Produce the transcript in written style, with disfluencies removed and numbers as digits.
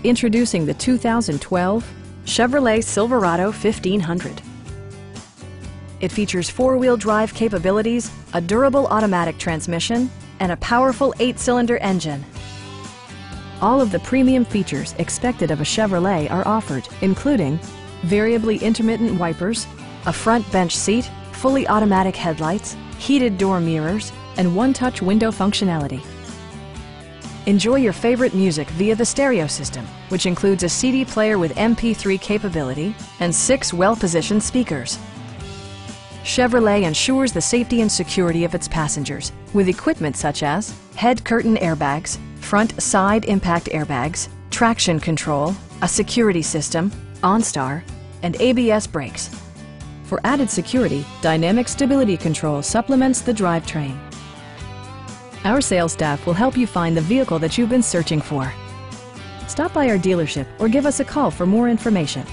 Introducing the 2012 Chevrolet Silverado 1500. It features four-wheel drive capabilities, a durable automatic transmission, and a powerful 8-cylinder engine. All of the premium features expected of a Chevrolet are offered, including variably intermittent wipers, a front bench seat, fully automatic headlights, heated door mirrors, and one-touch window functionality. Enjoy your favorite music via the stereo system, which includes a CD player with MP3 capability and 6 well-positioned speakers. Chevrolet ensures the safety and security of its passengers with equipment such as head curtain airbags, front side impact airbags, traction control, a security system, OnStar, and ABS brakes. For added security, Dynamic Stability Control supplements the drivetrain. Our sales staff will help you find the vehicle that you've been searching for. Stop by our dealership or give us a call for more information.